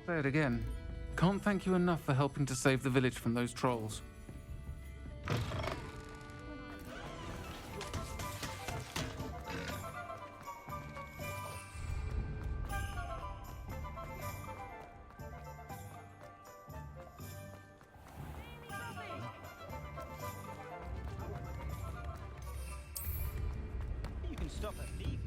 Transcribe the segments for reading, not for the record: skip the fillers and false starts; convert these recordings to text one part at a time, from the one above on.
Say it again. Can't thank you enough for helping to save the village from those trolls. You can stop her thieving.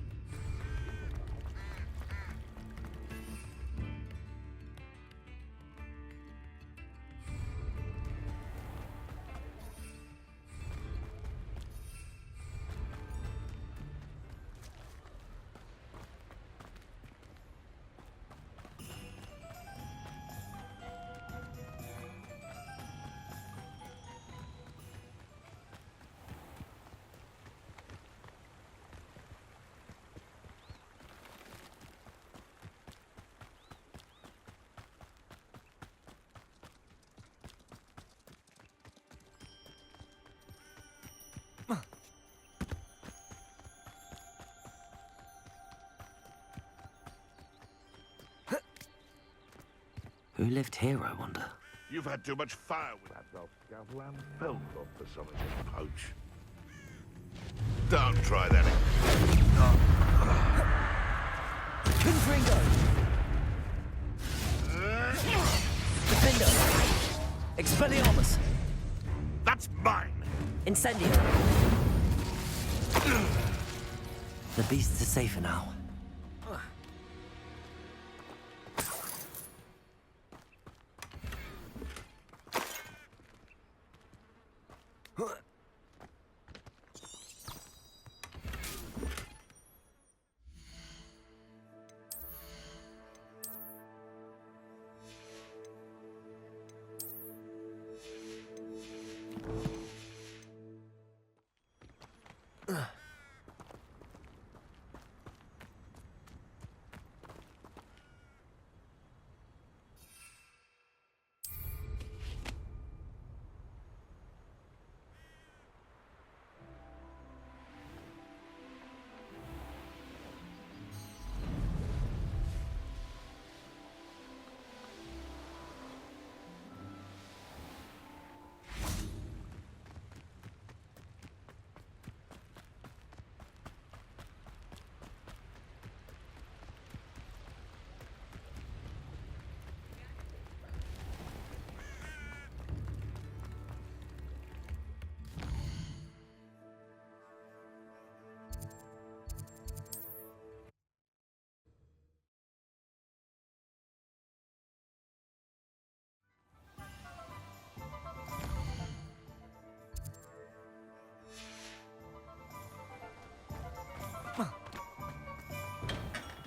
Who lived here, I wonder? You've had too much fire with that dog scuttle and felt off for some of this poach. Don't try that again. Confringo! Defender! Expelliarmus! That's mine! Incendio! The beasts are safer now.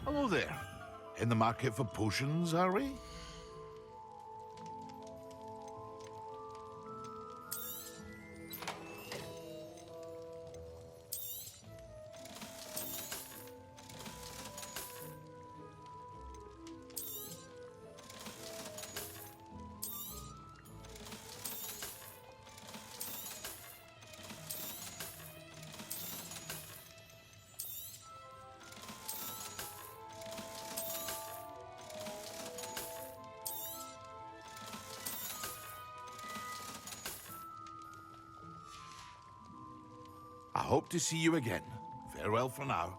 Hello there. In the market for potions, are we? I hope to see you again. Farewell for now.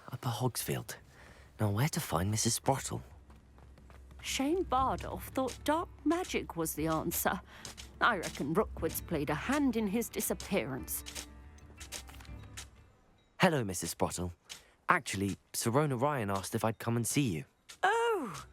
Upper Hogsfield. Now where to find Mrs. Sprottle? Shane Bardolph thought dark magic was the answer. I reckon Rookwood's played a hand in his disappearance. Hello, Mrs. Sprottle. Actually, Sirona Ryan asked if I'd come and see you. Oh,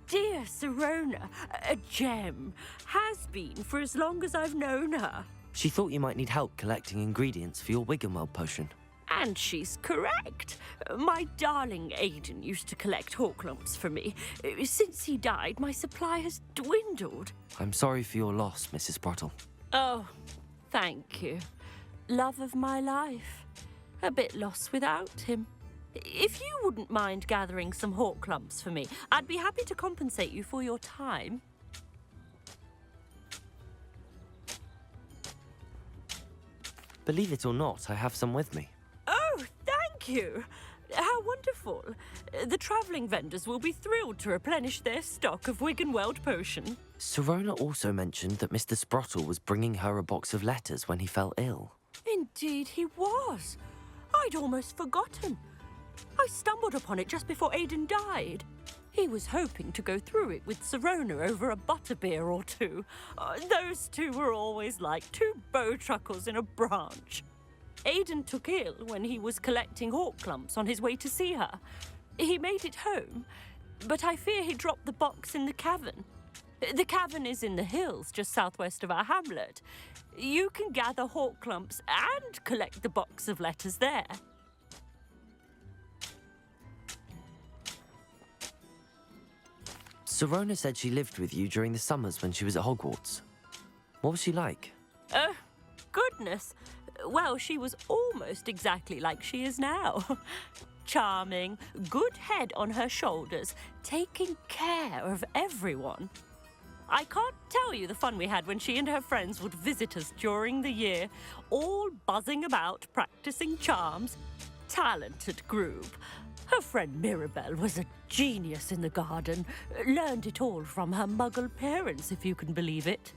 dear Sirona, a gem. Has been for as long as I've known her. She thought you might need help collecting ingredients for your Wiggenweld potion. And she's correct. My darling Aidan used to collect hawk lumps for me. Since he died, my supply has dwindled. I'm sorry for your loss, Mrs. Sprottle. Oh, thank you. Love of my life. A bit lost without him. If you wouldn't mind gathering some hawk lumps for me, I'd be happy to compensate you for your time. Believe it or not, I have some with me. Oh, thank you. How wonderful. The travelling vendors will be thrilled to replenish their stock of Wiggenweld potion. Sirona also mentioned that Mr. Sprottle was bringing her a box of letters when he fell ill. Indeed he was. I'd almost forgotten. I stumbled upon it just before Aidan died. He was hoping to go through it with Sirona over a butterbeer or two. Those two were always like two bowtruckles in a branch. Aidan took ill when he was collecting hawk clumps on his way to see her. He made it home, but I fear he dropped the box in the cavern. The cavern is in the hills just southwest of our hamlet. You can gather hawk clumps and collect the box of letters there. Sirona said she lived with you during the summers when she was at Hogwarts. What was she like? Oh, goodness. Well, she was almost exactly like she is now. Charming, good head on her shoulders, taking care of everyone. I can't tell you the fun we had when she and her friends would visit us during the year, all buzzing about, practicing charms. Talented group. Her friend Mirabelle was a genius in the garden. Learned it all from her muggle parents, if you can believe it.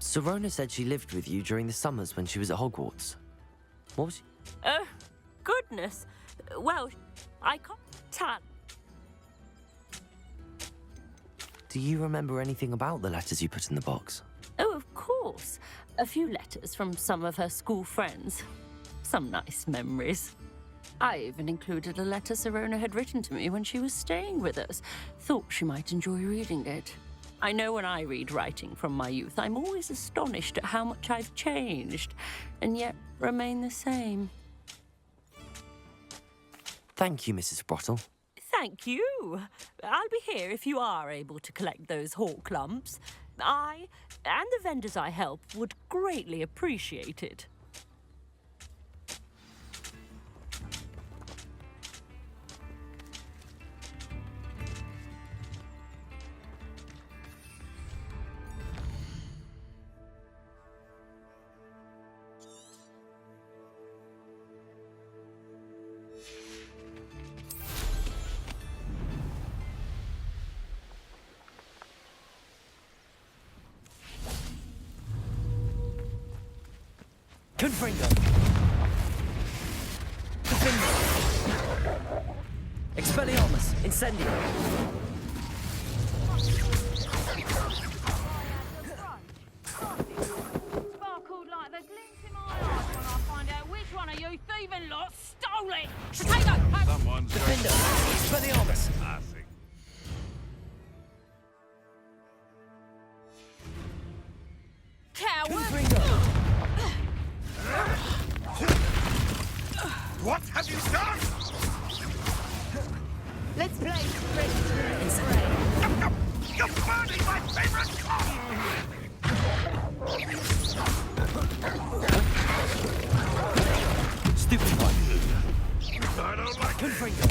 Sirona said she lived with you during the summers when she was at Hogwarts. What was she? Oh, goodness. Well, I can't tell. Do you remember anything about the letters you put in the box? Oh, of course. A few letters from some of her school friends. Some nice memories. I even included a letter Sirona had written to me when she was staying with us. Thought she might enjoy reading it. I know when I read writing from my youth, I'm always astonished at how much I've changed, and yet remain the same. Thank you, Mrs. Sprottle. Thank you. I'll be here if you are able to collect those hawk lumps. I and the vendors I help would greatly appreciate it. Confringo. Confringo. Expelliarmus. Incendio. Sparkled like the glint in my eyes when I find out which one of you thieving lot stole it. Potato! Someone's going Defendo. Expelliarmus. classic. Coward! Confringo. What have you done? Let's play French. You're burning my favorite coffee! Stupid one. I don't like it. Confringo.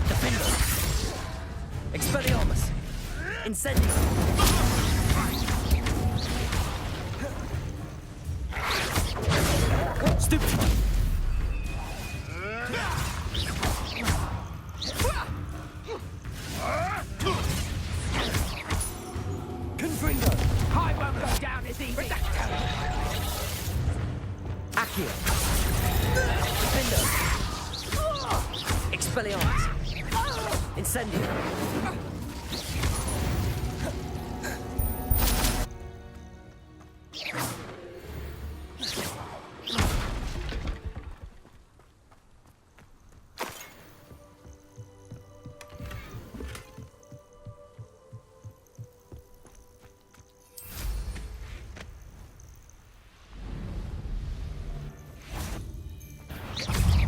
Defendo. Expelliarmus. Incendio. Stupid one. Confringo. I won't go down as easy. Accio. Defendo. Expelliarmus. Incendio.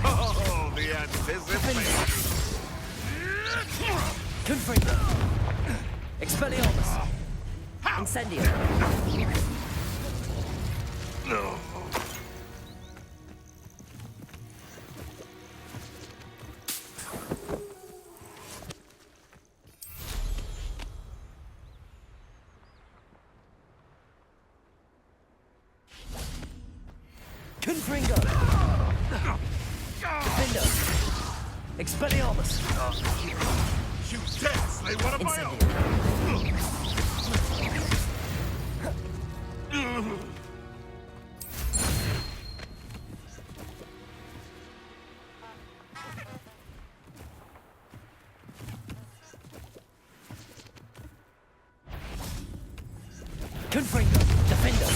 Oh, the anticipation. Confringo. Expelliarmus. Incendio. Confringo. Defendo. Expelliarmus. You dare slay one of my own! Incendio. Confringo. Defendo.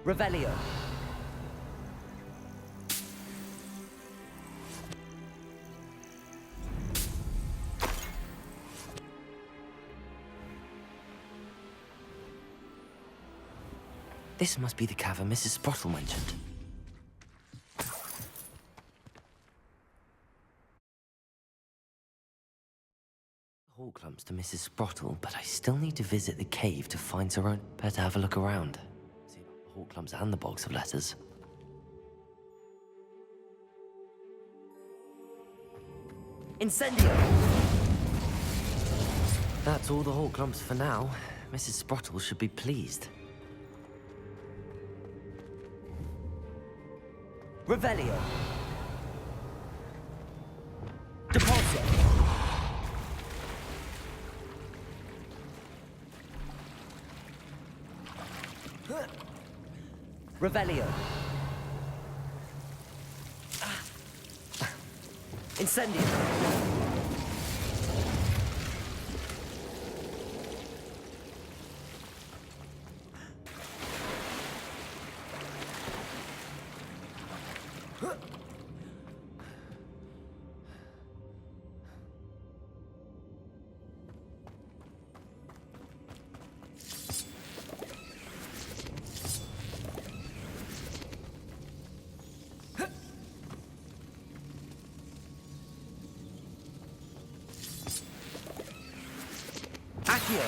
Revelio. This must be the cavern Mrs. Sprottle mentioned. Hawk lumps to Mrs. Sprottle, but I still need to visit the cave to find Zerone. Better have a look around. See about the Hawk lumps and the box of letters. Incendio. That's all the Hawk lumps for now. Mrs. Sprottle should be pleased. Revelio. Depulso. Revelio. Incendio. Accio.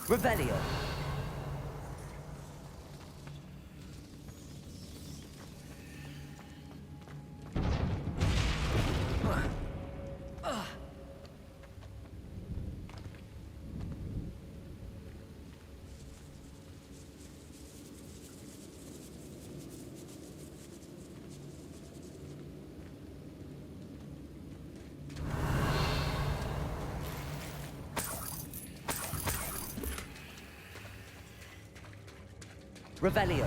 Revelio. Revelio.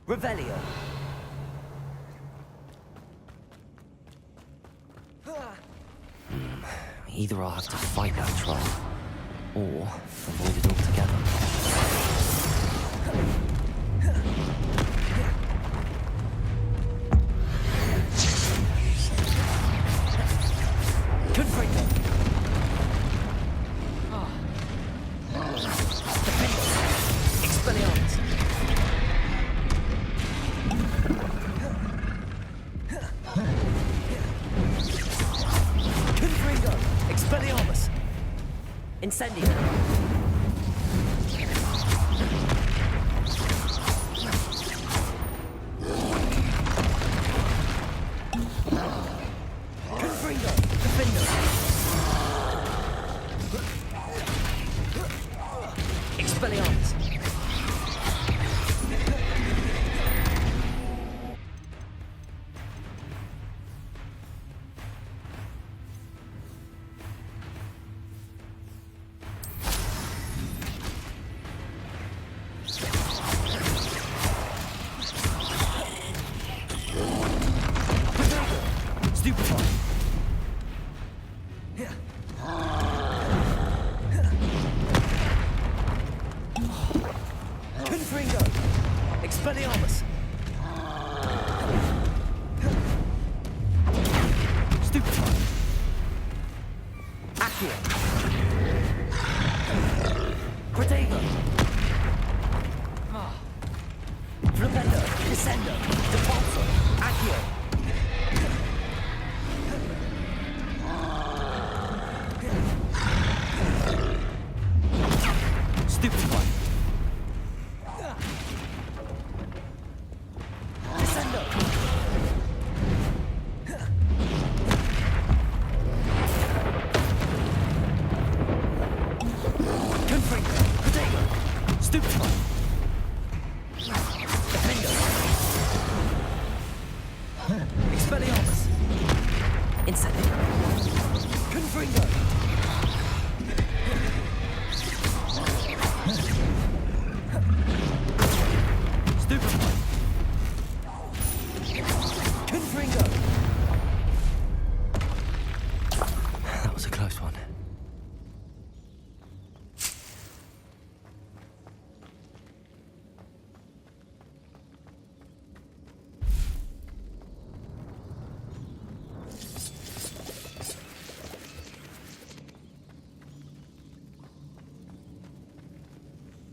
Revelio. Either I'll have to fight that troll, or avoid it altogether. Confringo. Defendo. Expelliarmus. Confringo. Expelliarmus. Incendio. Confringo. Defendo. Expelliarmus. Stupefy. Confringo. Expelliarmus. Protego. Flipendo. Descendo. Depulso. Accio. Stupid one. Descendo. Confringo. Protego. Stupid one. Defendo. Expelliarmus. Incendio. Confringo. Stupid one. Confringo. That was a close one.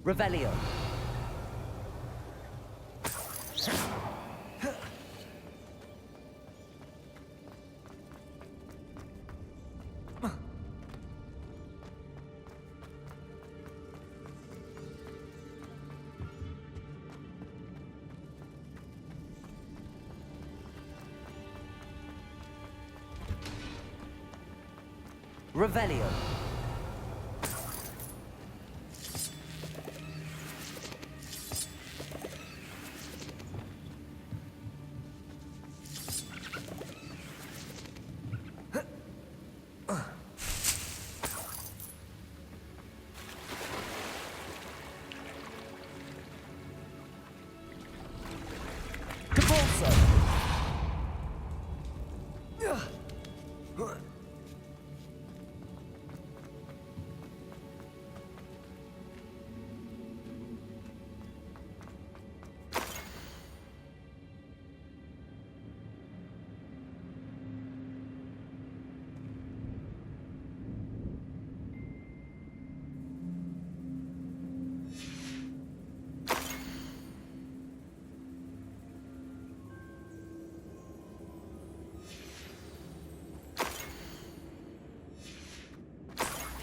Revelio. Revelio. Depulso.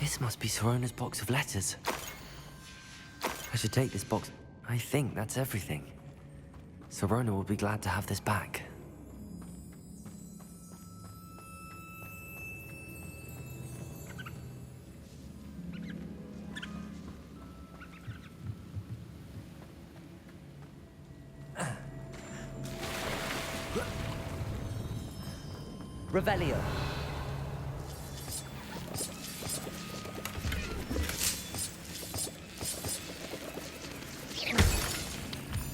This must be Sorona's box of letters. I should take this box. I think that's everything. Sorona will be glad to have this back. Revelio.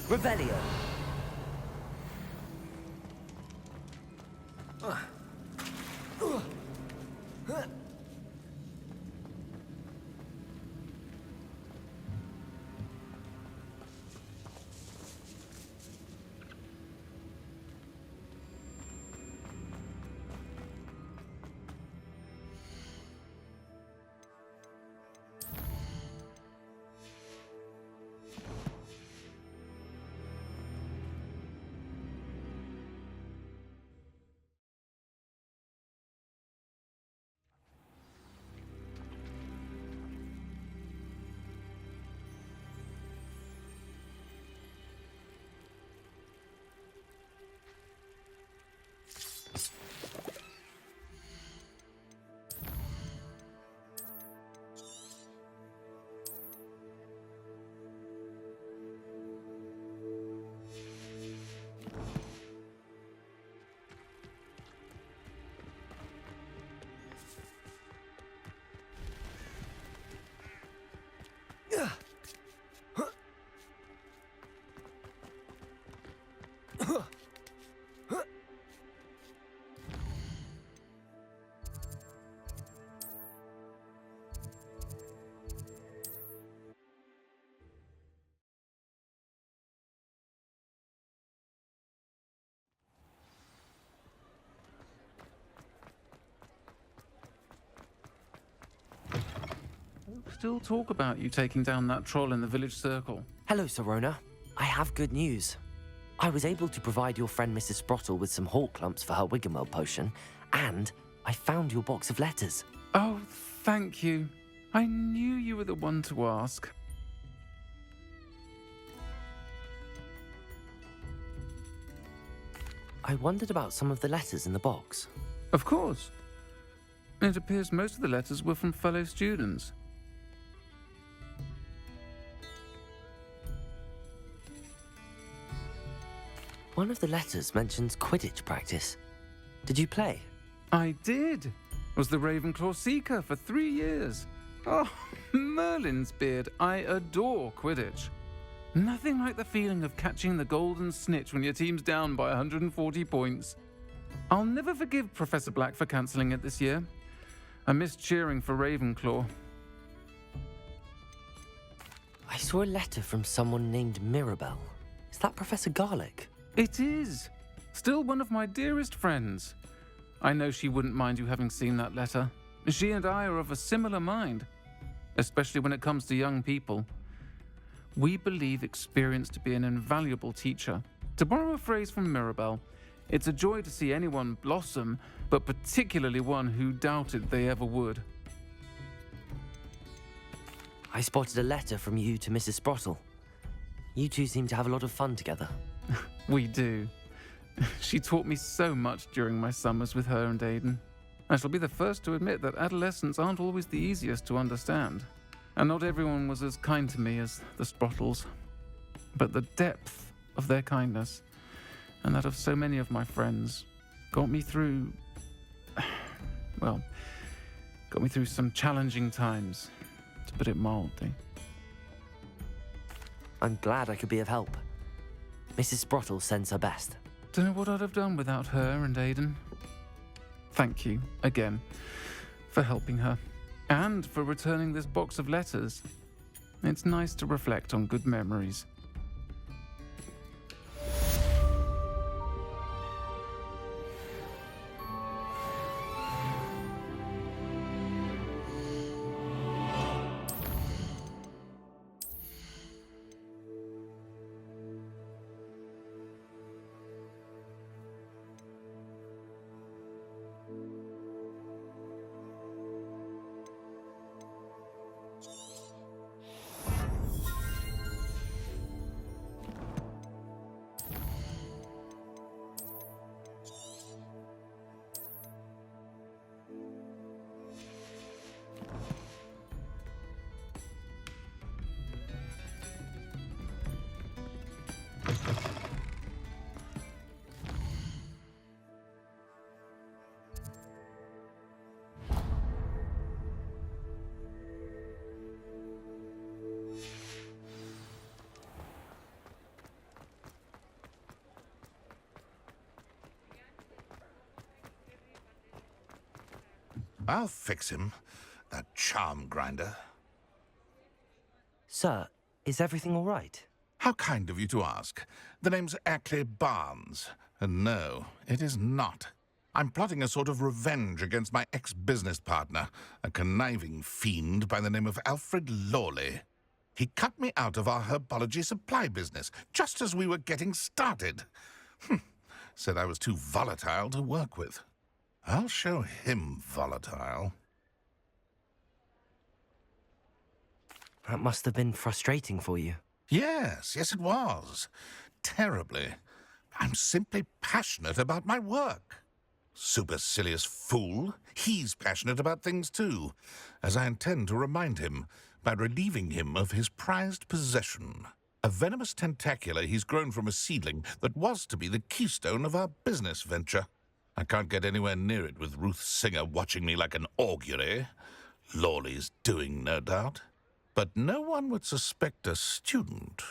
Revelio. still talk about you taking down that troll in the village circle. Hello, Serona. I have good news. I was able to provide your friend Mrs. Sprottle with some hawk clumps for her Wiggenweld potion, and I found your box of letters. Oh, thank you. I knew you were the one to ask. I wondered about some of the letters in the box. Of course. It appears most of the letters were from fellow students. One of the letters mentions Quidditch practice. Did you play? I did. Was the Ravenclaw Seeker for 3 years. Oh, Merlin's beard. I adore Quidditch. Nothing like the feeling of catching the golden snitch when your team's down by 140 points. I'll never forgive Professor Black for cancelling it this year. I missed cheering for Ravenclaw. I saw a letter from someone named Mirabelle. Is that Professor Garlick? It is. Still one of my dearest friends. I know she wouldn't mind you having seen that letter. She and I are of a similar mind, especially when it comes to young people. We believe experience to be an invaluable teacher. To borrow a phrase from Mirabelle, it's a joy to see anyone blossom, but particularly one who doubted they ever would. I spotted a letter from you to Mrs. Sprottle. You two seem to have a lot of fun together. We do. She taught me so much during my summers with her and Aiden. I shall be the first to admit that adolescents aren't always the easiest to understand. And not everyone was as kind to me as the Sprottles. But the depth of their kindness, and that of so many of my friends, got me through... well, got me through some challenging times, to put it mildly. I'm glad I could be of help. Mrs. Sprottle sends her best. Don't know what I'd have done without her and Aiden. Thank you, again, for helping her. And for returning this box of letters. It's nice to reflect on good memories. I'll fix him, that charm grinder. Sir, is everything all right? How kind of you to ask. The name's Ackley Barnes. And no, it is not. I'm plotting a sort of revenge against my ex-business partner, a conniving fiend by the name of Alfred Lawley. He cut me out of our herbology supply business, just as we were getting started. Said I was too volatile to work with. I'll show him volatile. That must have been frustrating for you. Yes, it was. Terribly. I'm simply passionate about my work. Supercilious fool. He's passionate about things too, as I intend to remind him by relieving him of his prized possession. A venomous tentacula he's grown from a seedling that was to be the keystone of our business venture. I can't get anywhere near it with Ruth Singer watching me like an augury. Lawley's doing, no doubt. But no one would suspect a student.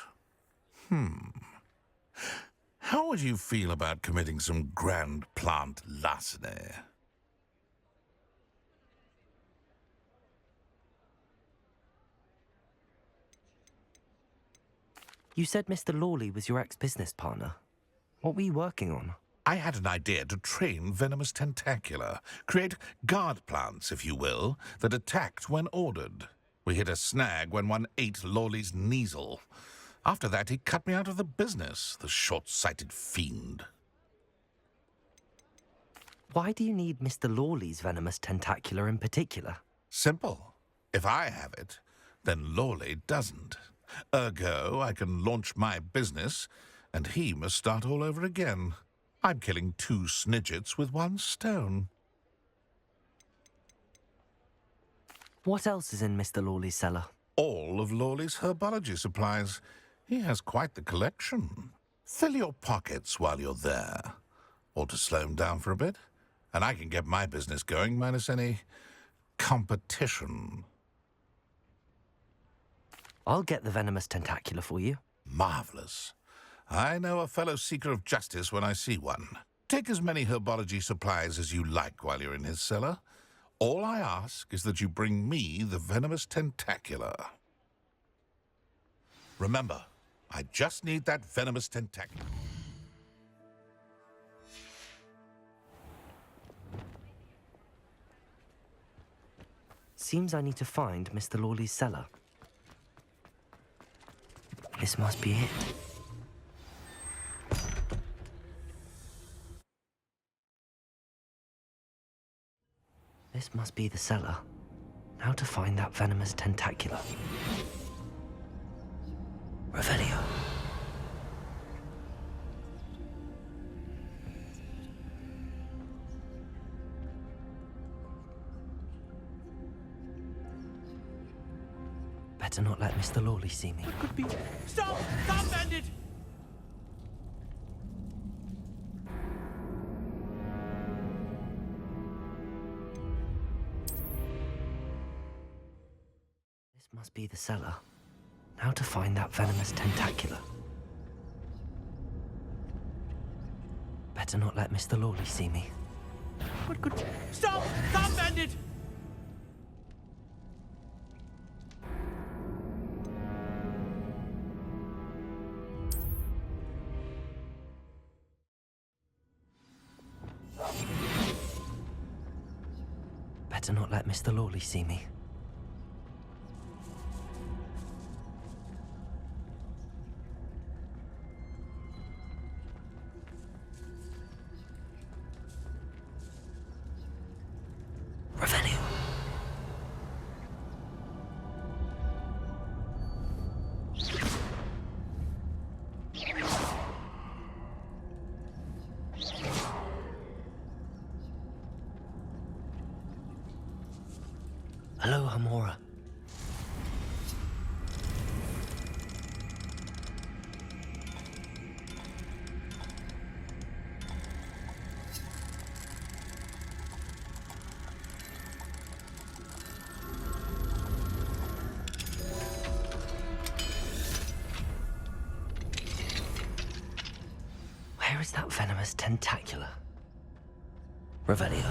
How would you feel about committing some grand plant larceny? You said Mr. Lawley was your ex-business partner. What were you working on? I had an idea to train venomous tentacula, create guard plants, if you will, that attacked when ordered. We hit a snag when one ate Lawley's Kneasel. After that, he cut me out of the business, the short-sighted fiend. Why do you need Mr. Lawley's venomous tentacular in particular? Simple. If I have it, then Lawley doesn't. Ergo, I can launch my business, and he must start all over again. I'm killing 2 snidgets with 1 stone. What else is in Mr. Lawley's cellar? All of Lawley's herbology supplies. He has quite the collection. Fill your pockets while you're there. Or to slow him down for a bit, and I can get my business going minus any competition. I'll get the venomous tentacular for you. Marvelous. I know a fellow seeker of justice when I see one. Take as many herbology supplies as you like while you're in his cellar. All I ask is that you bring me the venomous tentacular. Remember, I just need that venomous tentacular. Seems I need to find Mr. Lawley's cellar. This must be it. This must be the cellar. How to find that venomous tentacular? Revelio. Better not let Mr. Lawley see me. Could be. Stop! Stop, bandit! This must be the cellar. How to find that venomous tentacular? Better not let Mr. Lawley see me. What could. Stop! Stop, bandit! Better not let Mr. Lawley see me. Revelio. Hello, Hamora. Where is that venomous tentacular? Revelio.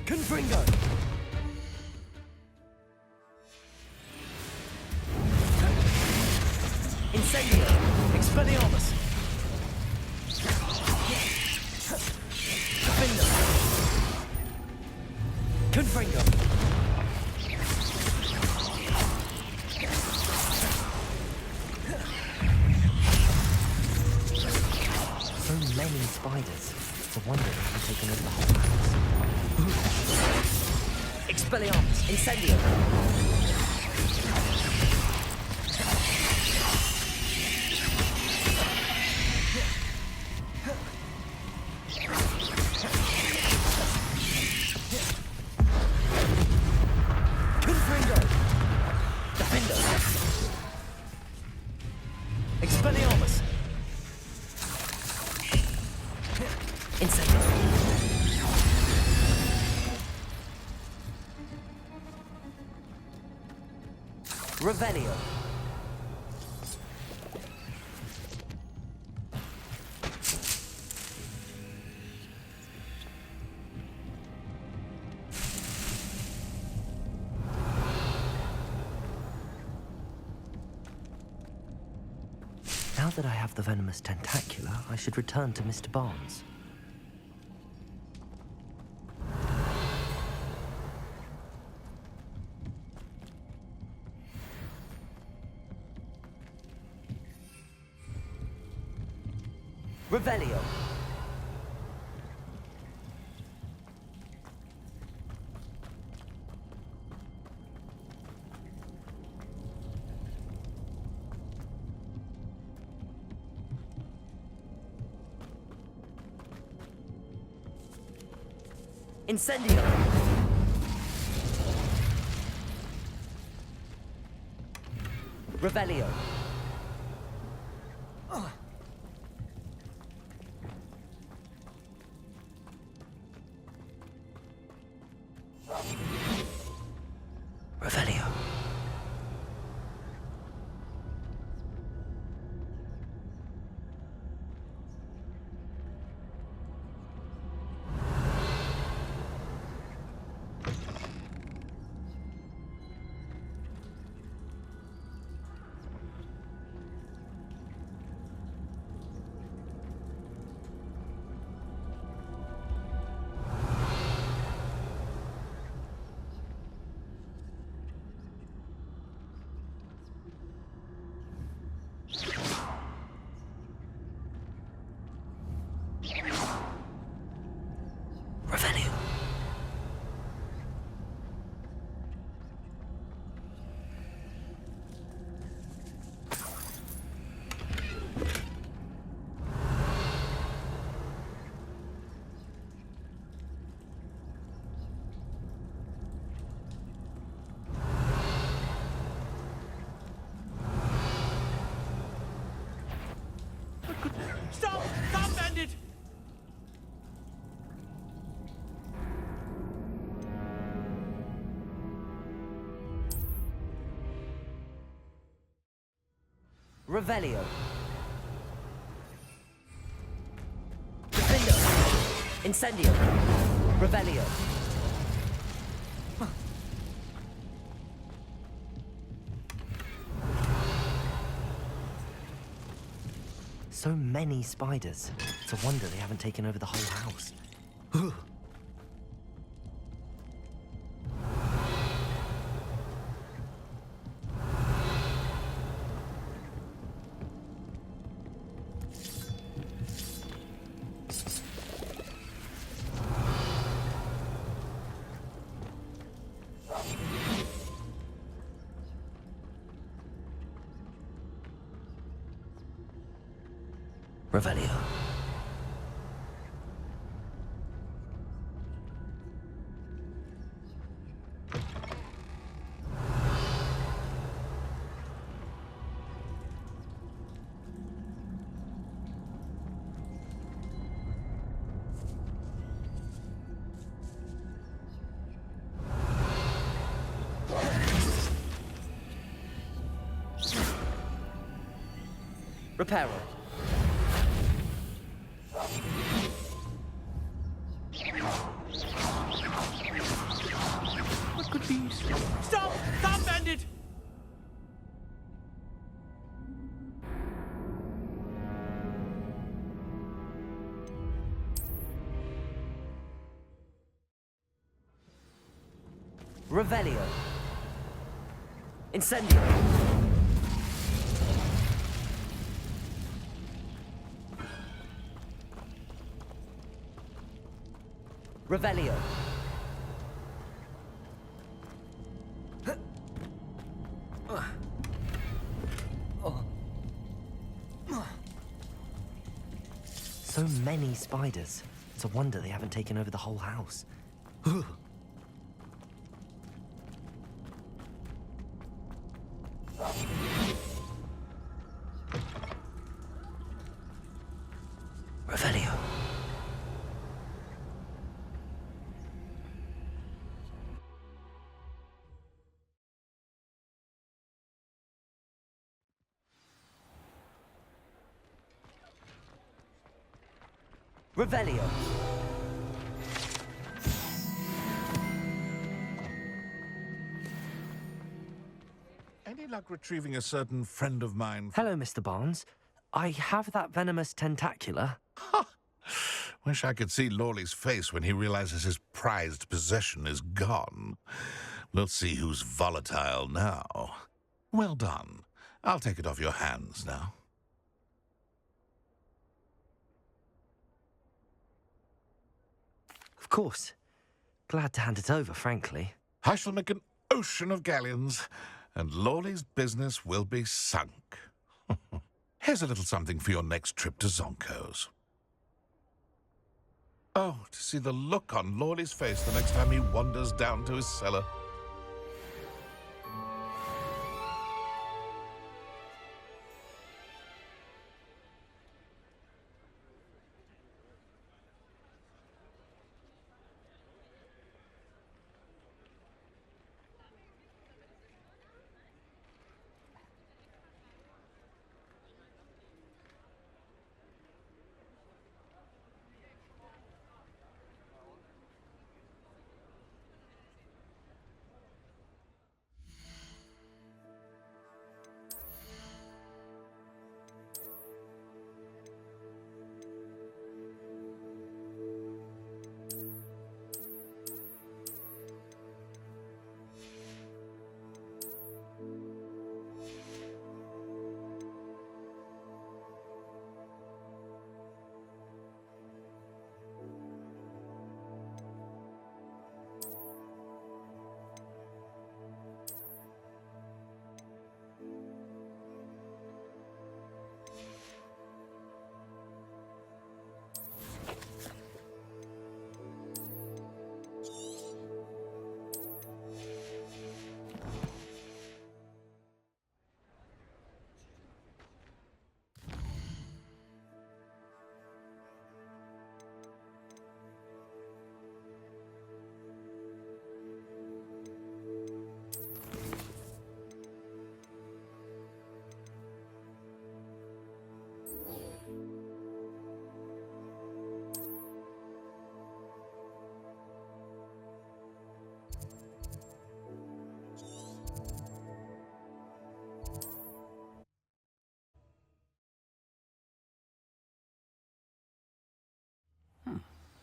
Confringo! Incendio! Expelliarmus! Defender! Confringo! So many spiders. It's a wonder if I've taken over the whole house. Expelliarmus! Incendio! Confringo! Defender! Expelliarmus! Incendio! Revelio. Now that I have the venomous tentacula, I should return to Mr. Barnes. Revelio. Incendio. Revelio. Revelio. Revelio. Stop! Stop, bandit! Revelio. Defendo. Incendio. Revelio. So many spiders. It's a wonder they haven't taken over the whole house. Revelio. Reparo. What could be? Stop! Stop, bandit! Revelio. Incendio. Revelio. So many spiders. It's a wonder they haven't taken over the whole house. Revelio. Revelio. Any luck retrieving a certain friend of mine? Hello, Mr. Barnes. I have that venomous tentacula. Wish I could see Lawley's face when he realizes his prized possession is gone. We'll see who's volatile now. Well done. I'll take it off your hands now. Of course. Glad to hand it over, frankly. I shall make an ocean of galleons, and Lawley's business will be sunk. Here's a little something for your next trip to Zonko's. Oh, to see the look on Lawley's face the next time he wanders down to his cellar.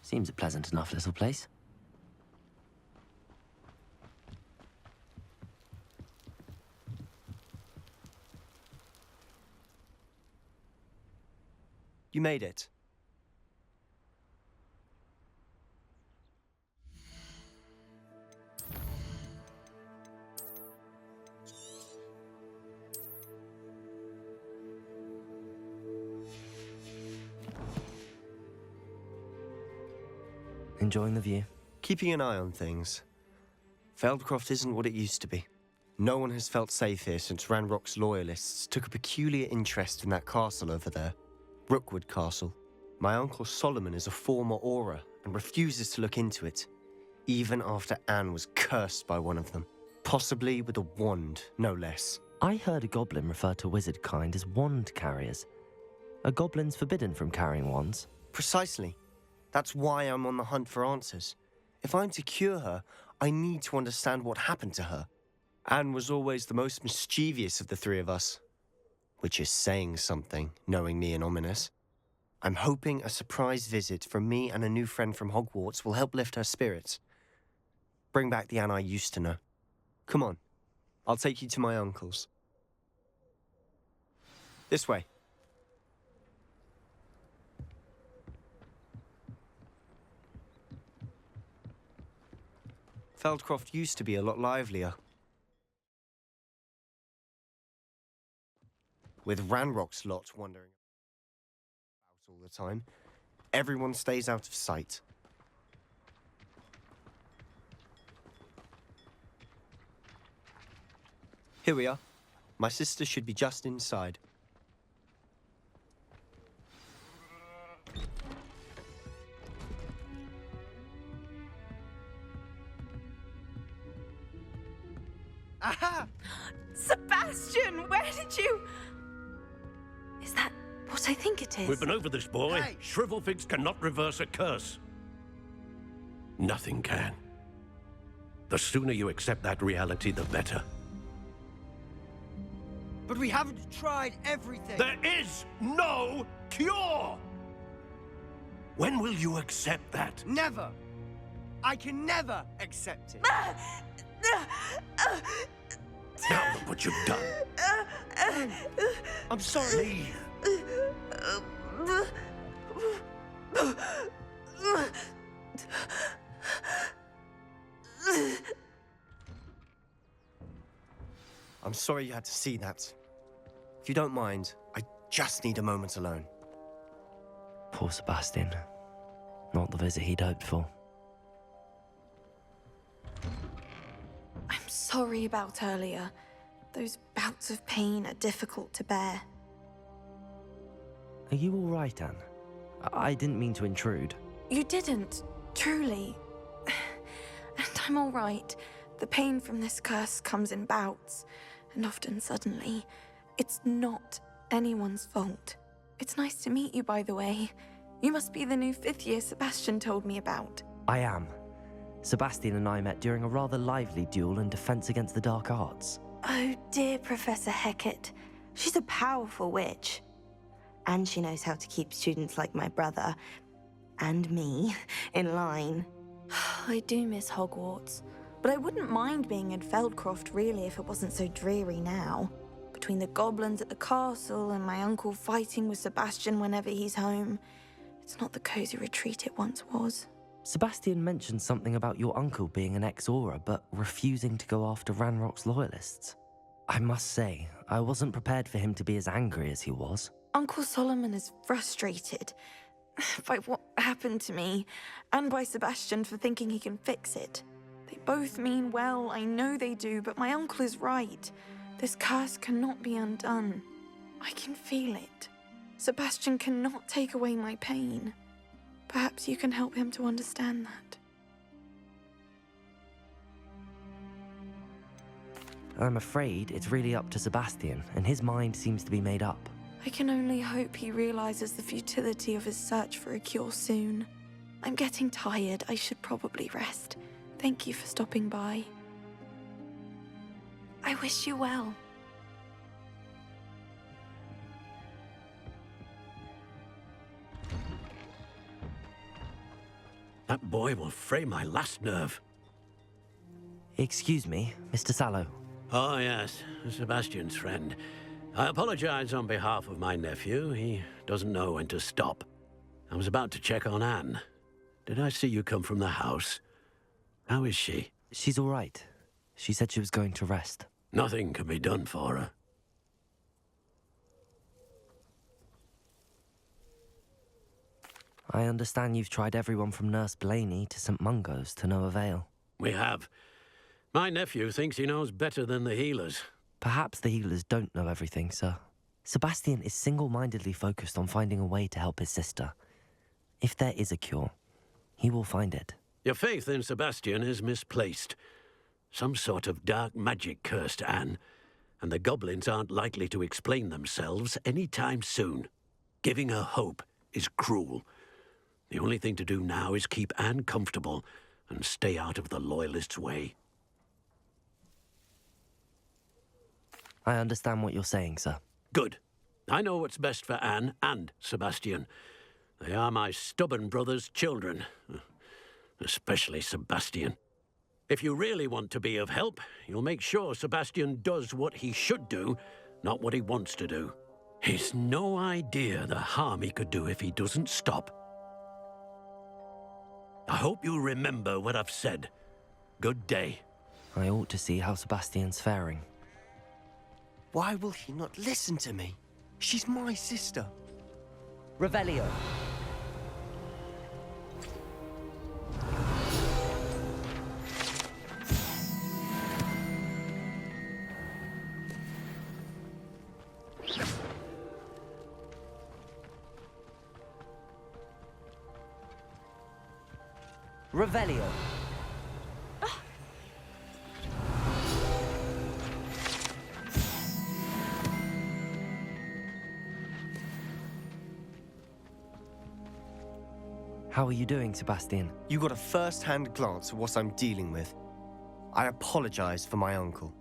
Seems a pleasant enough little place. You made it. Enjoying the view? Keeping an eye on things. Feldcroft isn't what it used to be. No one has felt safe here since Ranrock's loyalists took a peculiar interest in that castle over there. Rookwood Castle. My uncle Solomon is a former Auror and refuses to look into it, even after Anne was cursed by one of them. Possibly with a wand, no less. I heard a goblin refer to wizard kind as wand carriers. Are goblins forbidden from carrying wands? Precisely. That's why I'm on the hunt for answers. If I'm to cure her, I need to understand what happened to her. Anne was always the most mischievous of the three of us. Which is saying something, knowing me and Ominous. I'm hoping a surprise visit from me and a new friend from Hogwarts will help lift her spirits. Bring back the Anne I used to know. Come on, I'll take you to my uncle's. This way. Feldcroft used to be a lot livelier. With Ranrock's lot wandering about all the time, everyone stays out of sight. Here we are. My sister should be just inside. Aha! Sebastian, where did you... Is that what I think it is? We've been over this, boy. Hey! Shrivelfigs cannot reverse a curse. Nothing can. The sooner you accept that reality, the better. But we haven't tried everything. There is no cure! When will you accept that? Never. I can never accept it. Now look what you've done. I'm sorry. I'm sorry you had to see that. If you don't mind, I just need a moment alone. Poor Sebastian. Not the visit he'd hoped for. I'm sorry about earlier. Those bouts of pain are difficult to bear. Are you all right, Anne? I didn't mean to intrude. You didn't, truly. And I'm all right. The pain from this curse comes in bouts, and often suddenly. It's not anyone's fault. It's nice to meet you, by the way. You must be the new 5th year Sebastian told me about. I am. Sebastian and I met during a rather lively duel in defense against the dark arts. Oh, dear Professor Hecat. She's a powerful witch. And she knows how to keep students like my brother, and me, in line. I do miss Hogwarts, but I wouldn't mind being in Feldcroft, really, if it wasn't so dreary now. Between the goblins at the castle and my uncle fighting with Sebastian whenever he's home, it's not the cozy retreat it once was. Sebastian mentioned something about your uncle being an ex-Auror, but refusing to go after Ranrock's loyalists. I must say, I wasn't prepared for him to be as angry as he was. Uncle Solomon is frustrated by what happened to me, and by Sebastian for thinking he can fix it. They both mean well, I know they do, but my uncle is right. This curse cannot be undone. I can feel it. Sebastian cannot take away my pain. Perhaps you can help him to understand that. I'm afraid it's really up to Sebastian, and his mind seems to be made up. I can only hope he realizes the futility of his search for a cure soon. I'm getting tired. I should probably rest. Thank you for stopping by. I wish you well. That boy will fray my last nerve. Excuse me, Mr. Sallow. Oh, yes, Sebastian's friend. I apologize on behalf of my nephew. He doesn't know when to stop. I was about to check on Anne. Did I see you come from the house? How is she? She's all right. She said she was going to rest. Nothing can be done for her. I understand you've tried everyone from Nurse Blaney to St. Mungo's to no avail. We have. My nephew thinks he knows better than the healers. Perhaps the healers don't know everything, sir. Sebastian is single-mindedly focused on finding a way to help his sister. If there is a cure, he will find it. Your faith in Sebastian is misplaced. Some sort of dark magic cursed Anne, and the goblins aren't likely to explain themselves any time soon. Giving her hope is cruel. The only thing to do now is keep Anne comfortable and stay out of the Loyalists' way. I understand what you're saying, sir. Good. I know what's best for Anne and Sebastian. They are my stubborn brother's children. Especially Sebastian. If you really want to be of help, you'll make sure Sebastian does what he should do, not what he wants to do. He's no idea the harm he could do if he doesn't stop. I hope you remember what I've said. Good day. I ought to see how Sebastian's faring. Why will he not listen to me? She's my sister. Revelio. Revelio. How are you doing, Sebastian? You got a first-hand glance at what I'm dealing with. I apologize for my uncle.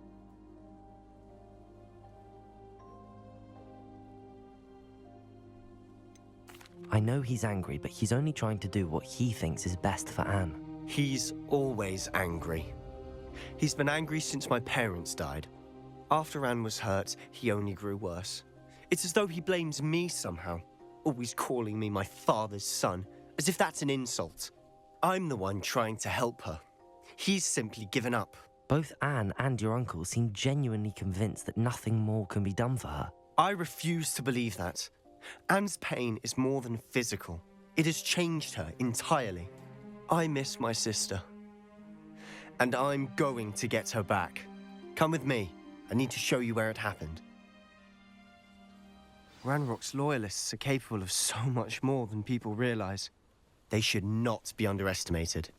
I know he's angry, but he's only trying to do what he thinks is best for Anne. He's always angry. He's been angry since my parents died. After Anne was hurt, he only grew worse. It's as though he blames me somehow, always calling me my father's son, as if that's an insult. I'm the one trying to help her. He's simply given up. Both Anne and your uncle seem genuinely convinced that nothing more can be done for her. I refuse to believe that. Anne's pain is more than physical. It has changed her entirely. I miss my sister. And I'm going to get her back. Come with me. I need to show you where it happened. Ranrock's loyalists are capable of so much more than people realize. They should not be underestimated.